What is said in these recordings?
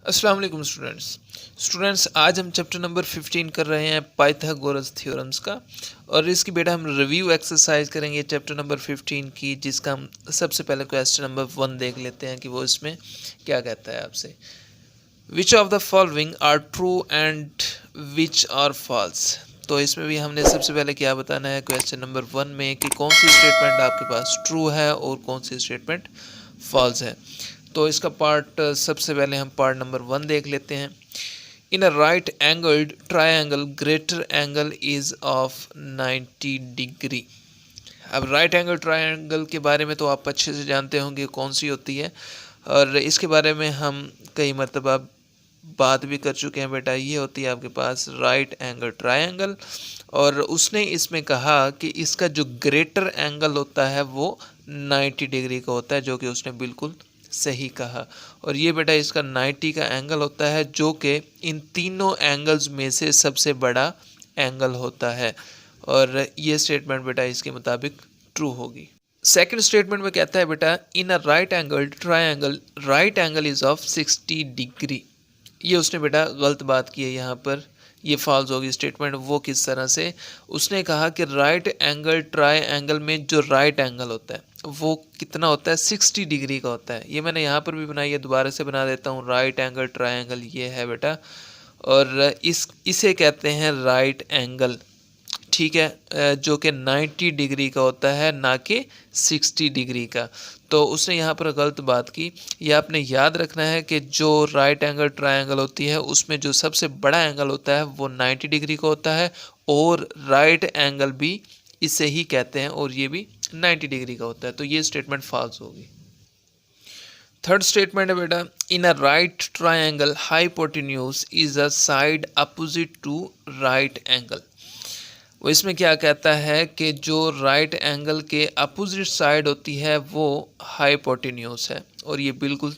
अस्सलाम वालेकुम स्टूडेंट्स आज हम चैप्टर नंबर 15 कर रहे हैं पाइथागोरस थ्योरम्स का। और इसकी बेटा हम रिव्यू एक्सरसाइज करेंगे चैप्टर नंबर 15 की, जिसका हम सबसे पहले क्वेश्चन नंबर 1 देख लेते हैं कि वो इसमें क्या कहता है आपसे। Which of the following are true and which are false. तो इसमें भी हमने सबसे पहले क्या बताना है क्वेश्चन नंबर 1 में कि कौन सी स्टेटमेंट आपके पास ट्रू है और कौन सी स्टेटमेंट फॉल्स है। तो इसका पार्ट सबसे पहले हम पार्ट नंबर 1 देख लेते हैं। In a right angled triangle greater angle is of 90 degree. अब राइट एंगल ट्रायंगल के बारे में तो आप अच्छे से जानते होंगे कौन सी होती है, और इसके बारे में हम कई मरतबा बात भी कर चुके हैं बेटा। ये होती है आपके पास राइट एंगल ट्रायंगल, और उसने इसमें कहा कि इसका जो ग्रेटर एंगल होता है वो 90 डिग्री का होता है, जो कि उसने बिल्कुल सही कहा। और ये बेटा इसका 90 का एंगल होता है, जो कि इन तीनों एंगल्स में से सबसे बड़ा एंगल होता है। और ये स्टेटमेंट बेटा इसके मुताबिक ट्रू होगी। सेकंड स्टेटमेंट में कहता है बेटा in a right angle triangle right angle is of 60 degree. ये उसने बेटा गलत बात की है यहाँ पर, ये फॉल्स होगी स्टेटमेंट। वो किस तरह से, उसने कहा कि राइट एंगल ट्रायंगल में जो राइट एंगल होता है वो कितना होता है, 60 डिग्री का होता है। ये मैंने यहाँ पर भी बनाई है, दोबारा से बना देता हूँ। राइट एंगल ट्रायंगल ये है बेटा, और इसे कहते हैं राइट एंगल, ठीक है, जो कि 90 डिग्री का होता है, ना कि 60 डिग्री का। तो उसने यहाँ पर गलत बात की। ये आपने याद रखना है कि जो राइट एंगल ट्रायंगल होती है उसमें जो सबसे बड़ा एंगल होता है वो 90 डिग्री का होता है, और राइट एंगल भी इसे ही कहते हैं, और ये भी 90 डिग्री का होता है। तो ये स्टेटमेंट फॉल्स होगी। थर्ड स्टेटमेंट है बेटा in a right triangle hypotenuse is a side opposite to right angle. वो इसमें क्या कहता है कि जो राइट एंगल के अपोजिट साइड होती है वो हाइपोटेन्यूस है, और ये बिल्कुल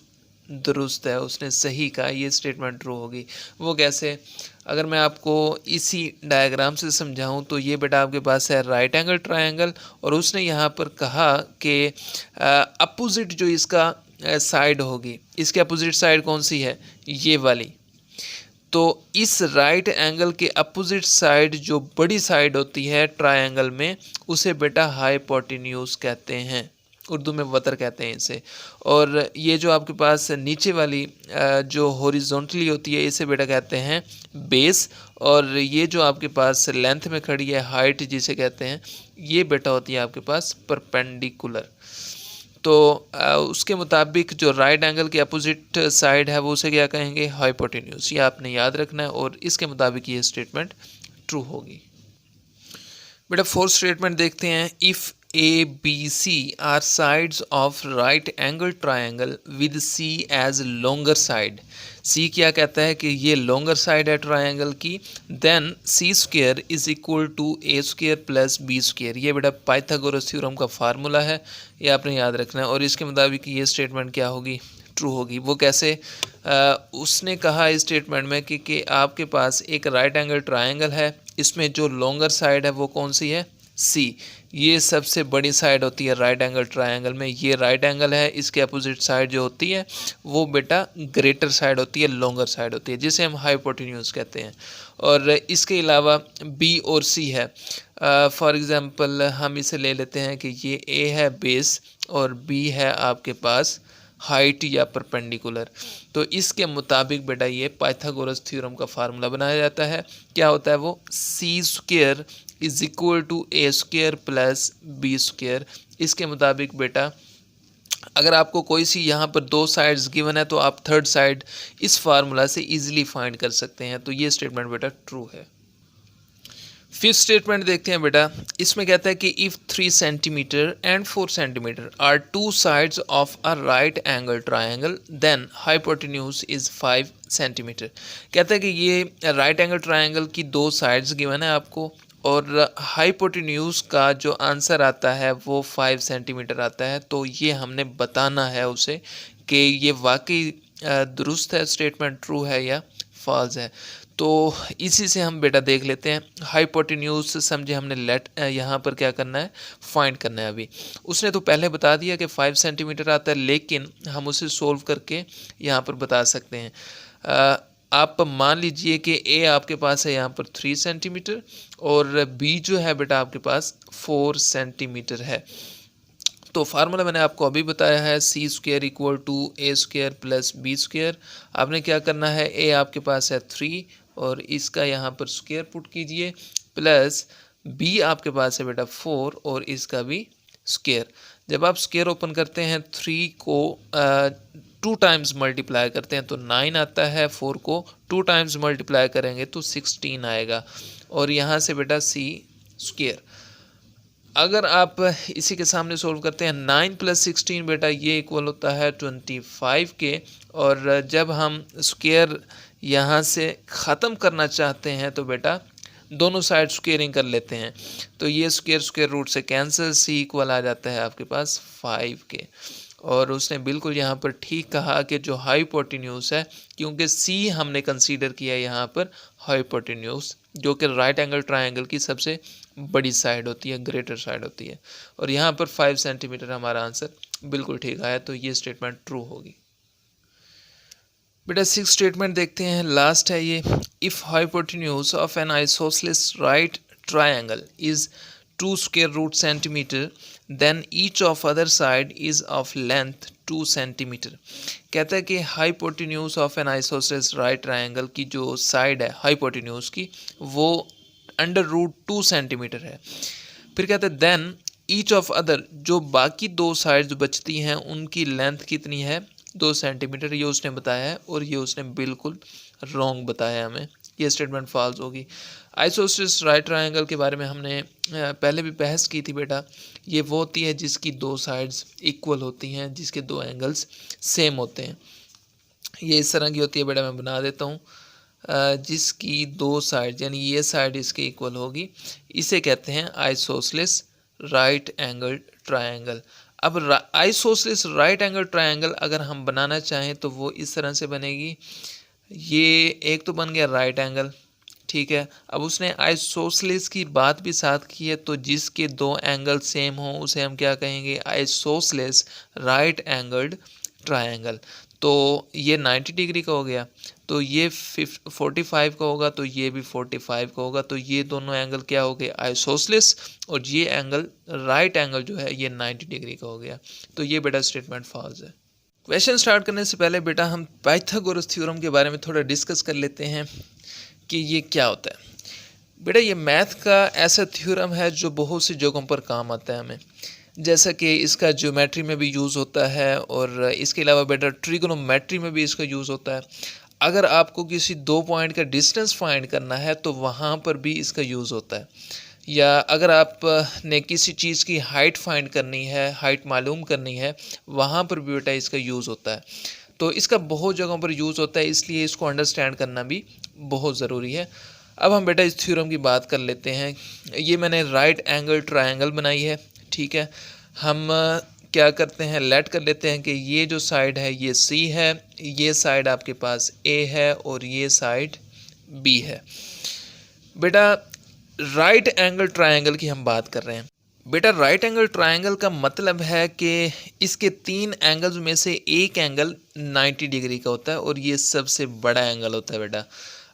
दुरुस्त है, उसने सही कहा। ये स्टेटमेंट ट्रू होगी। वो कैसे, अगर मैं आपको इसी डायग्राम से समझाऊं तो ये बेटा आपके पास है राइट एंगल ट्रायंगल, और उसने यहाँ पर कहा कि अपोजिट जो इसका साइड होगी, इसके अपोजिट साइड कौन सी है, ये वाली। तो इस राइट एंगल के अपोजिट साइड जो बड़ी साइड होती है ट्रायंगल में, उसे बेटा हाइपोटेन्यूज कहते हैं, उर्दू में वतर कहते हैं इसे। और ये जो आपके पास नीचे वाली जो हॉरिजॉन्टली होती है इसे बेटा कहते हैं बेस, और ये जो आपके पास लेंथ में खड़ी है हाइट जिसे कहते हैं, ये बेटा होती है आपके पास परपेंडिकुलर। तो उसके मुताबिक जो राइट एंगल के अपोजिट साइड है वो उसे क्या कहेंगे, हाइपोटेन्यूज। ये आपने याद रखना है, और इसके मुताबिक ये स्टेटमेंट ट्रू होगी। बेटा फोर्थ स्टेटमेंट देखते हैं। If A B C are sides of right angle triangle with C as longer side. C क्या कहता है कि ये लॉन्गर साइड है ट्रायंगल की, then C square is equal to A square plus B square. ये बेटा पाइथागोरस थ्योरम का फार्मूला है, ये आपने याद रखना है। और इसके मुताबिक ये स्टेटमेंट क्या होगी, ट्रू होगी। वो कैसे, उसने कहा इस स्टेटमेंट में कि आपके पास एक राइट एंगल ट्रायंगल है, इसमें जो लॉन्गर साइड है वो कौन सी है, सी। ये सबसे बड़ी साइड होती है राइट एंगल ट्रायंगल में, ये राइट एंगल है, इसके अपोजिट साइड जो होती है वो बेटा ग्रेटर साइड होती है, लॉन्गर साइड होती है, जिसे हम हाइपोटेन्यूज कहते हैं। और इसके अलावा बी और सी है। फॉर एग्जांपल हम इसे ले लेते हैं कि ये ए है बेस और बी है आपके पास हाइट या परपेंडिकुलर। तो इसके मुताबिक बेटा ये पाइथागोरस थ्योरम का फार्मूला बनाया जाता है। क्या होता है वो, C square is equal to A square plus B square. इसके मुताबिक बेटा अगर आपको कोई सी यहाँ पर दो साइड्स गिवन है तो आप थर्ड साइड इस फार्मूला से इजीली फाइंड कर सकते हैं। तो ये स्टेटमेंट बेटा ट्रू है। फिफ्थ स्टेटमेंट देखते हैं बेटा। इसमें कहता है कि if 3 centimetre and 4 centimetre are two sides of a right angle triangle then hypotenuse is 5 centimetre. कहता है कि ये राइट एंगल ट्रायंगल की दो साइड्स गिवन है आपको, और हाइपोटेन्यूज का जो आंसर आता है वो 5 सेंटीमीटर आता है। तो ये हमने बताना है उसे कि ये वाकई दुरुस्त है, स्टेटमेंट ट्रू है या फॉल्स है। तो इसी से हम बेटा देख लेते हैं। हाइपोटेन्यूज समझे हमने लेट यहाँ पर क्या करना है, फाइंड करना है। अभी उसने तो पहले बता दिया कि 5 सेंटीमीटर आता है, लेकिन हम उसे सोल्व करके यहाँ पर बता सकते हैं। आप मान लीजिए कि ए आपके पास है यहाँ पर 3 सेंटीमीटर और बी जो है बेटा आपके पास 4 सेंटीमीटर है। तो फार्मूला मैंने आपको अभी बताया है, C square equal to A square plus B square. आपने क्या करना है, ए आपके पास है 3 और इसका यहाँ पर स्क्वायर पुट कीजिए, प्लस बी आपके पास है बेटा 4 और इसका भी स्क्वायर। जब आप स्क्वायर ओपन करते हैं 3 को 2 टाइम्स मल्टीप्लाई करते हैं तो 9 आता है, 4 को 2 टाइम्स मल्टीप्लाई करेंगे तो 16 आएगा, और यहाँ से बेटा सी स्क्वायर। अगर आप इसी के सामने सोल्व करते हैं 9 प्लस 16 बेटा ये इक्वल होता है 25 के, और जब हम स्क्वायर यहाँ से ख़त्म करना चाहते हैं तो बेटा दोनों साइड स्क्वेयरिंग कर लेते हैं, तो ये स्क्वायर स्क्वायर रूट से कैंसिल, सी इक्वल आ जाता है आपके पास 5 के। और उसने बिल्कुल यहाँ पर ठीक कहा कि जो हाइपोटेन्यूज है, क्योंकि सी हमने कंसीडर किया यहाँ पर हाइपोटेन्यूज, जो कि राइट एंगल ट्रायंगल की सबसे बड़ी साइड होती है, ग्रेटर साइड होती है, और यहाँ पर 5 सेंटीमीटर हमारा आंसर बिल्कुल ठीक आया, तो ये स्टेटमेंट ट्रू होगी। बेटा 6 स्टेटमेंट देखते हैं, लास्ट है ये। If hypotenuse of an isosceles right triangle is 2 square root centimetre then each of other side is of length 2 centimetre. कहता है कि hypotenuse of an isosceles right triangle की जो साइड है हाइपोटेन्यूज की, वो √2 सेंटीमीटर है। फिर कहते हैं देन ईच ऑफ अदर, जो बाकी दो साइड्स बचती हैं उनकी लेंथ कितनी है, 2 सेंटीमीटर। ये उसने बताया है और ये उसने बिल्कुल रॉन्ग बताया हमें, ये स्टेटमेंट फॉल्स होगी। आइसोसेलेस राइट ट्रायंगल के बारे में हमने पहले भी बहस की थी बेटा। ये वो होती है जिसकी दो साइड्स इक्वल होती हैं, जिसके दो एंगल्स सेम होते हैं। ये इस तरह की होती है बेटा, मैं बना देता हूँ। जिसकी दो साइड यानी ये साइड इसके इक्वल होगी, इसे कहते हैं आइसोसेलेस राइट एंगल ट्रायंगल। अब आइसोसेलेस राइट एंगल ट्रायंगल अगर हम बनाना चाहें तो वो इस तरह से बनेगी। ये एक तो बन गया राइट एंगल, ठीक है। अब उसने आइसोसेलेस की बात भी साथ की है, तो जिसके दो एंगल सेम हो उसे हम क्या कहेंगे, आइसोसेलेस राइट एंगल्ड ट्रायंगल। तो ये 90 डिग्री का हो गया, तो ये 45 का होगा, तो ये भी 45 का होगा, तो ये दोनों एंगल क्या हो गए, आइसोसेलेस, और ये एंगल राइट एंगल जो है ये 90 डिग्री का हो गया। तो ये बेटा स्टेटमेंट फॉल्स है। क्वेश्चन स्टार्ट करने से पहले बेटा हम पाइथागोरस थ्योरम के बारे में थोड़ा डिस्कस कर लेते हैं कि ये क्या होता है। बेटा ये मैथ का ऐसा थ्योरम है जो बहुत सी जगहों पर काम आता है हमें, जैसा कि इसका ज्योमेट्री में भी यूज़ होता है, और इसके अलावा बेटा ट्रिगोनोमेट्री में भी इसका यूज़ होता है। अगर आपको किसी दो पॉइंट का डिस्टेंस फाइंड करना है तो वहाँ पर भी इसका यूज़ होता है, या अगर आप ने किसी चीज़ की हाइट फाइंड करनी है, हाइट मालूम करनी है, वहाँ पर भी बेटा इसका यूज़ होता है। तो इसका बहुत जगहों पर यूज़ होता है, इसलिए इसको अंडरस्टैंड करना भी बहुत ज़रूरी है। अब हम बेटा इस थ्योरम की बात कर लेते हैं। ये मैंने राइट एंगल ट्रायंगल बनाई है, ठीक है। हम क्या करते हैं, लेट कर लेते हैं कि ये जो साइड है ये सी है, ये साइड आपके पास ए है और ये साइड बी है। बेटा राइट एंगल ट्रायंगल की हम बात कर रहे हैं। बेटा राइट एंगल ट्रायंगल का मतलब है कि इसके 3 एंगल्स में से एक एंगल 90 डिग्री का होता है और ये सबसे बड़ा एंगल होता है बेटा।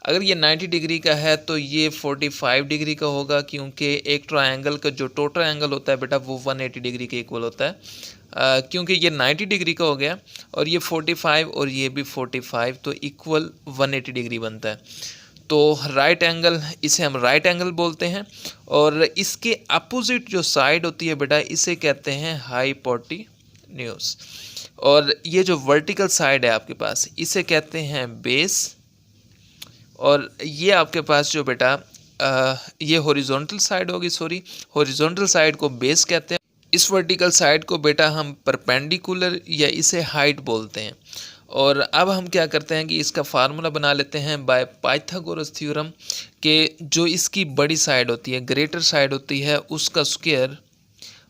अगर ये 90 डिग्री का है तो ये 45 डिग्री का होगा, क्योंकि एक ट्रायंगल का जो टोटल एंगल होता है बेटा वो 180 डिग्री के इक्वल होता है। क्योंकि ये 90 डिग्री का हो गया और ये 45 और ये भी 45, तो इक्वल 180 डिग्री बनता है। तो राइट एंगल, इसे हम राइट एंगल बोलते हैं, और इसके अपोजिट जो साइड होती है बेटा इसे कहते हैं हाइपोटेन्यूज, और ये जो वर्टिकल साइड है आपके पास इसे कहते हैं बेस, और ये आपके पास जो बेटा ये हॉरिजॉन्टल साइड होगी, हॉरिजॉन्टल साइड को बेस कहते हैं। इस वर्टिकल साइड को बेटा हम परपेंडिकुलर या इसे हाइट बोलते हैं। और अब हम क्या करते हैं कि इसका फार्मूला बना लेते हैं बाय पाइथागोरस थ्योरम, के जो इसकी बड़ी साइड होती है, ग्रेटर साइड होती है, उसका स्क्वायर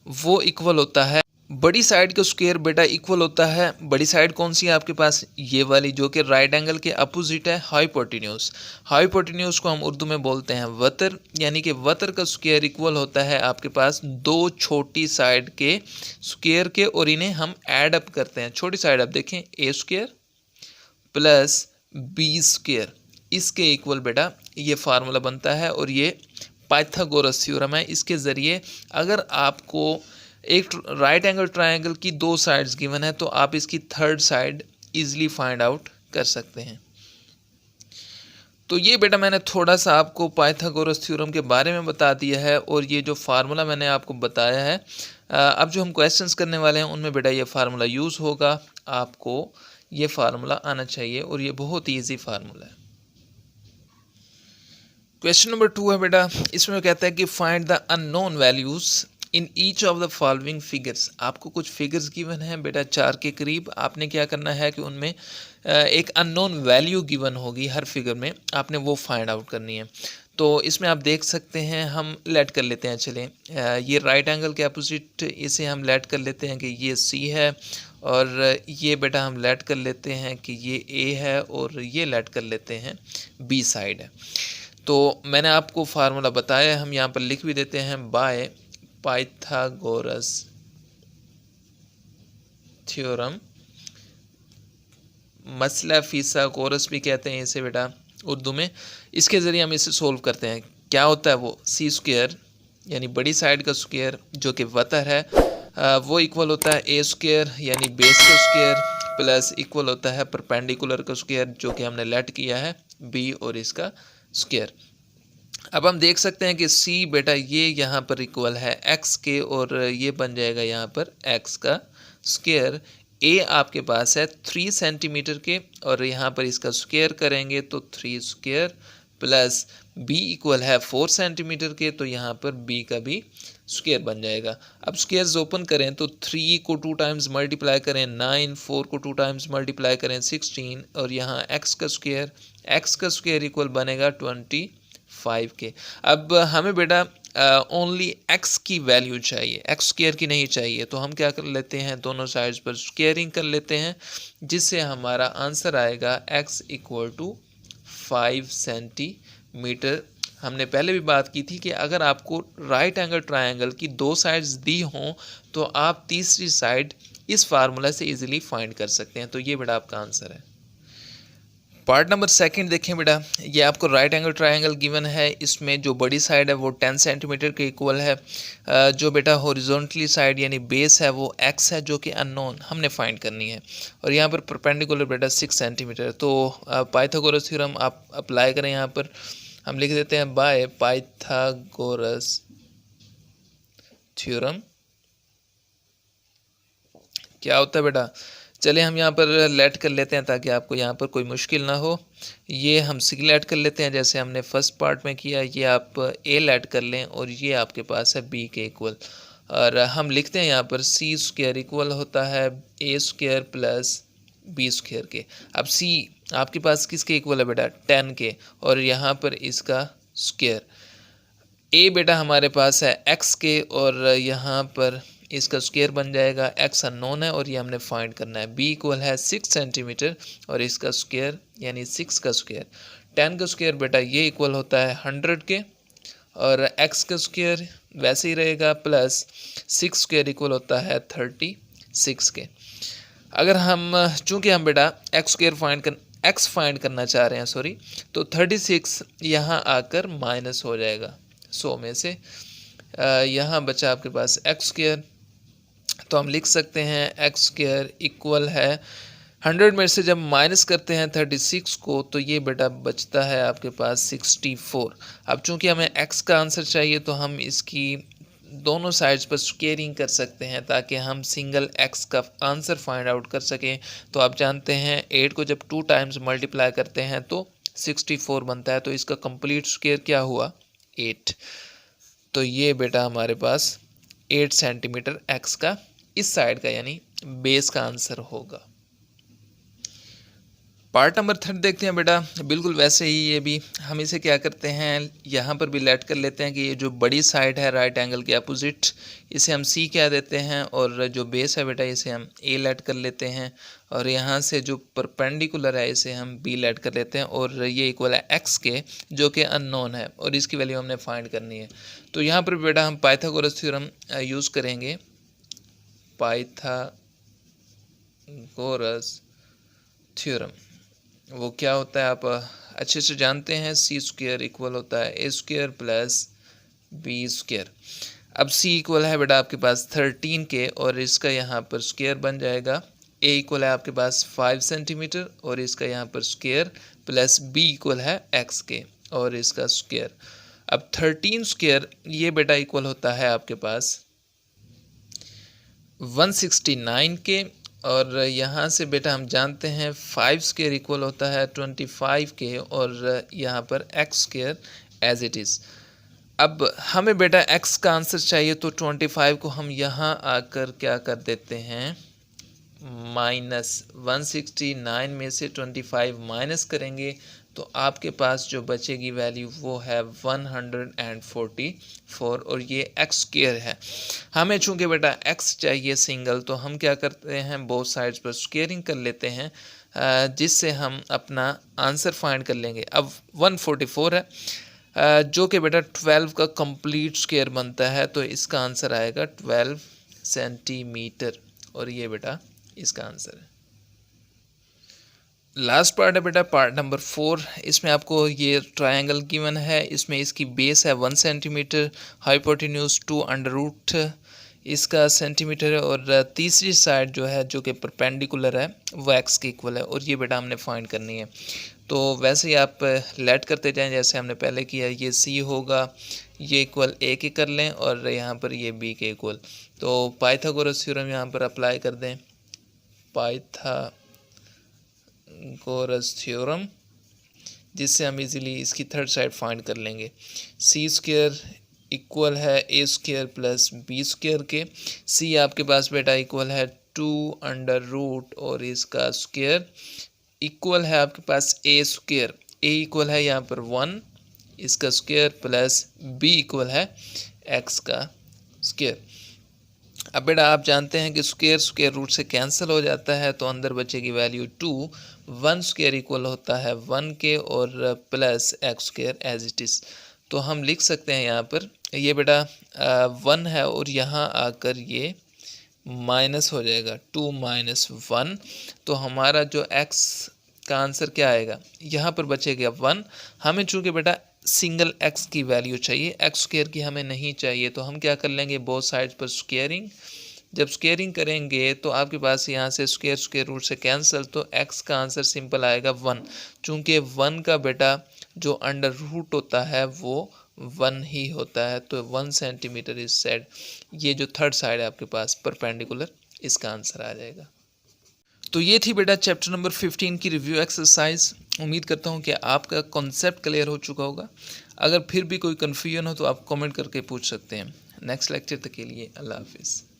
वो इक्वल होता है बड़ी साइड का स्क्वायर बेटा इक्वल होता है, बड़ी साइड कौन सी है आपके पास, ये वाली जो कि राइट एंगल के अपोजिट है, हाइपोटेन्यूज। हाइपोटेन्यूज को हम उर्दू में बोलते हैं वतर, यानी कि वतर का स्क्वायर इक्वल होता है आपके पास दो छोटी साइड के स्क्वायर के, और इन्हें हम ऐड अप करते हैं। छोटी साइड आप देखें, ए स्क्वायर प्लस बी स्क्वायर, इसके इक्वल बेटा ये फार्मूला बनता है, और ये पाइथागोरस थ्योरम है। इसके ज़रिए अगर आपको एक राइट एंगल ट्रायंगल की दो साइड्स गिवन है तो आप इसकी third side easily find out कर सकते हैं। तो ये बेटा मैंने थोड़ा सा आपको पाइथागोरस थ्योरम के बारे में बता दिया है, और ये जो फार्मूला मैंने आपको बताया है, अब जो हम क्वेश्चंस करने वाले हैं उनमें बेटा ये फार्मूला यूज़ होगा। आपको ये फार्मूला आना चाहिए, और ये बहुत ही ईजी फार्मूला है। क्वेश्चन नंबर 2 है बेटा, इसमें कहता है कि find the unknown values in each of the following figures. आपको कुछ फिगर्स गिवन हैं बेटा 4 के करीब, आपने क्या करना है कि उनमें एक अननोन वैल्यू गिवन होगी हर फिगर में, आपने वो फाइंड आउट करनी है। तो इसमें आप देख सकते हैं, हम लेट कर लेते हैं, चलें ये राइट एंगल के अपोजिट इसे हम लेट कर लेते हैं कि ये सी है, और ये बेटा हम लेट कर लेते हैं कि ये ए है, और ये लेट कर लेते हैं बी साइड है। तो मैंने आपको फार्मूला बताया, हम यहाँ पर लिख भी देते हैं, बाय पाइथागोरस थ्योरम, मसला फिसागोरस भी कहते हैं इसे बेटा उर्दू में। इसके ज़रिए हम इसे सोल्व करते हैं। क्या होता है वो, सी स्क्वायर यानी बड़ी साइड का स्क्वायर जो कि वतर है, वो इक्वल होता है ए स्क्वायर यानी बेस का स्क्वायर, प्लस इक्वल होता है परपेंडिकुलर का स्क्वायर जो कि हमने लेट किया है बी और इसका स्क्वायर। अब हम देख सकते हैं कि सी बेटा ये यहाँ पर इक्वल है एक्स के, और ये बन जाएगा यहाँ पर एक्स का स्क्वायर। ए आपके पास है 3 सेंटीमीटर के, और यहाँ पर इसका स्क्वायर करेंगे तो 3 स्क्वायर, प्लस बी इक्वल है 4 सेंटीमीटर के, तो यहाँ पर बी का भी स्क्वायर बन जाएगा। अब स्क्वायर्स ओपन करें तो 3 को 2 टाइम्स मल्टीप्लाई करें 9, 4 को 2 टाइम्स मल्टीप्लाई करें 16, और यहाँ एक्स का स्क्वायर इक्वल बनेगा 25 के। अब हमें बेटा ओनली एक्स की वैल्यू चाहिए, एक्स स्क्वायर की नहीं चाहिए, तो हम क्या कर लेते हैं, दोनों साइड्स पर स्क्वायरिंग कर लेते हैं, जिससे हमारा आंसर आएगा एक्स इक्वल टू 5 सेंटीमीटर। हमने पहले भी बात की थी कि अगर आपको राइट एंगल ट्रायंगल की दो साइड्स दी हों तो आप तीसरी साइड इस फार्मूला से इजीली फाइंड कर सकते हैं। तो ये बेटा आपका आंसर है। पार्ट नंबर 2 देखें बेटा, ये आपको राइट एंगल ट्रायंगल गिवन है, इसमें जो बड़ी साइड है वो 10 सेंटीमीटर के इक्वल है, जो बेटा हॉरिजॉन्टली साइड यानी बेस है वो x है जो कि अननोन हमने फाइंड करनी है, और यहाँ पर परपेंडिकुलर बेटा 6 सेंटीमीटर। तो पाइथागोरस थ्योरम आप अप्लाई करें, यहाँ पर हम लिख देते हैं बाय पाइथागोरस थ्योरम। क्या होता है बेटा, चलिए हम यहाँ पर लेट कर लेते हैं ताकि आपको यहाँ पर कोई मुश्किल ना हो। ये हम सी लेट कर लेते हैं जैसे हमने फर्स्ट पार्ट में किया, ये आप ए लेट कर लें, और ये आपके पास है बी के इक्वल, और हम लिखते हैं यहाँ पर सी स्क्वायर इक्वल होता है ए स्क्वायर प्लस बी स्क्वायर के। अब सी आपके पास किसके इक्वल है बेटा, 10 के, और यहाँ पर इसका स्क्वायर। ए बेटा हमारे पास है एक्स के, और यहाँ पर इसका स्क्वायर बन जाएगा, एक्स अननोन है और ये हमने फाइंड करना है। बी इक्वल है 6 सेंटीमीटर, और इसका स्क्वायर यानी 6 का स्क्वायर। 10 का स्क्वायर बेटा ये इक्वल होता है 100 के, और एक्स का स्क्वायर वैसे ही रहेगा, प्लस 6 स्क्वायर इक्वल होता है 36 के। अगर हम चूँकि हम बेटा एक्स फाइंड करना चाह रहे हैं, सॉरी, तो 36 यहाँ आकर माइनस हो जाएगा 100 में से, यहाँ बचा आपके पास एक्स स्क्वायर। तो हम लिख सकते हैं एक्स स्क्वायर इक्वल है 100 में से जब माइनस करते हैं 36 को, तो ये बेटा बचता है आपके पास 64। अब चूंकि हमें एक्स का आंसर चाहिए तो हम इसकी दोनों साइड्स पर स्क्वेयरिंग कर सकते हैं ताकि हम सिंगल एक्स का आंसर फाइंड आउट कर सकें। तो आप जानते हैं 8 को जब 2 टाइम्स मल्टीप्लाई करते हैं तो 64 बनता है, तो इसका कंप्लीट स्क्वायर क्या हुआ, 8। तो ये बेटा हमारे पास 8 सेंटीमीटर एक्स का इस साइड का यानी बेस का आंसर होगा। पार्ट नंबर 3 देखते हैं बेटा। बिल्कुल वैसे ही ये भी हम इसे क्या करते हैं, यहाँ पर भी लेट कर लेते हैं कि ये जो बड़ी साइड है राइट एंगल के अपोजिट, इसे हम सी कह देते हैं, और जो बेस है बेटा इसे हम ए लेट कर लेते हैं, और यहाँ से जो परपेंडिकुलर है इसे हम बी लेट कर लेते हैं, और ये इक्वल है एक्स के, जो कि अननोन है और इसकी वैल्यू हमने फाइंड करनी है। तो यहाँ पर बेटा हम पाइथागोरस थ्योरम यूज़ करेंगे। पाइथागोरस थ्योरम वो क्या होता है आप अच्छे से जानते हैं, सी स्क्वायर इक्वल होता है ए स्क्वायर प्लस बी स्क्वायर। अब सी इक्वल है बेटा आपके पास 13 के, और इसका यहाँ पर स्क्वायर बन जाएगा। ए इक्वल है आपके पास 5 सेंटीमीटर, और इसका यहाँ पर स्क्वायर, प्लस बी इक्वल है एक्स के और इसका स्क्वायर। अब 13 स्क्वायर ये बेटा इक्वल होता है आपके पास 169 के, और यहाँ से बेटा हम जानते हैं 5 स्क्वायर इक्वल होता है 25 के, और यहाँ पर x square as it is. अब हमें बेटा एक्स का आंसर चाहिए, तो 25 को हम यहाँ आकर क्या कर देते हैं, माइनस 169 में से 25 माइनस करेंगे, तो आपके पास जो बचेगी वैल्यू वो है 144, और ये एक्स स्क्वायर है। हमें चूंकि बेटा एक्स चाहिए सिंगल, तो हम क्या करते हैं, बोथ साइड्स पर स्क्वेयरिंग कर लेते हैं, जिससे हम अपना आंसर फाइंड कर लेंगे। अब 144 है, जो कि बेटा 12 का कंप्लीट स्क्वायर बनता है, तो इसका आंसर आएगा 12 सेंटीमीटर, और ये बेटा इसका आंसर है। लास्ट पार्ट है बेटा पार्ट नंबर 4। इसमें आपको ये ट्रायंगल गिवन है, इसमें इसकी बेस है 1 सेंटीमीटर, हाइपोटेन्यूज 2 √ इसका सेंटीमीटर है, और तीसरी साइड जो है जो कि परपेंडिकुलर है वो एक्स के इक्वल है, और ये बेटा हमने फाइंड करनी है। तो वैसे ही आप लेट करते जाएं जैसे हमने पहले किया। ये सी होगा, ये इक्वल ए के कर लें, और यहाँ पर ये बी के इक्वल। तो पाइथागोरस थ्योरम यहाँ पर अप्लाई कर दें, पाइथागोरस थ्योरम, जिससे हम इजीली इसकी थर्ड साइड फाइंड कर लेंगे। सी स्क्वायर इक्वल है ए स्क्वायर प्लस बी स्क्वायर के। सी आपके पास बेटा इक्वल है 2 √ और इसका स्क्वायर इक्वल है आपके पास ए स्क्वायर। ए इक्वल है यहाँ पर 1, इसका स्क्वायर, प्लस बी इक्वल है एक्स का स्क्वायर। अब बेटा आप जानते हैं कि स्क्वायर रूट से कैंसिल हो जाता है, तो अंदर बचेगी वैल्यू 2। 1 स्क्वायर इक्वल होता है 1 के, और plus x square as it is. तो हम लिख सकते हैं यहाँ पर ये बेटा 1 है, और यहाँ आकर ये माइनस हो जाएगा 2 - 1। तो हमारा जो एक्स का आंसर क्या आएगा, यहाँ पर बचेगा 1। हमें चूँकि बेटा सिंगल एक्स की वैल्यू चाहिए, एक्स स्क्वायर की हमें नहीं चाहिए, तो हम क्या कर लेंगे, बोथ साइड्स पर स्क्वेयरिंग। जब स्क्वेयरिंग करेंगे तो आपके पास यहाँ से स्क्वायर रूट से कैंसिल, तो एक्स का आंसर सिंपल आएगा 1। चूँकि 1 का बेटा जो अंडर रूट होता है वो 1 ही होता है, तो 1 सेंटीमीटर इस साइड, ये जो थर्ड साइड है आपके पास परपेंडिकुलर, इसका आंसर आ जाएगा। तो ये थी बेटा चैप्टर नंबर 15 की रिव्यू एक्सरसाइज। उम्मीद करता हूँ कि आपका कॉन्सेप्ट क्लियर हो चुका होगा। अगर फिर भी कोई कन्फ्यूजन हो तो आप कमेंट करके पूछ सकते हैं। नेक्स्ट लेक्चर तक के लिए अल्लाह हाफिज़।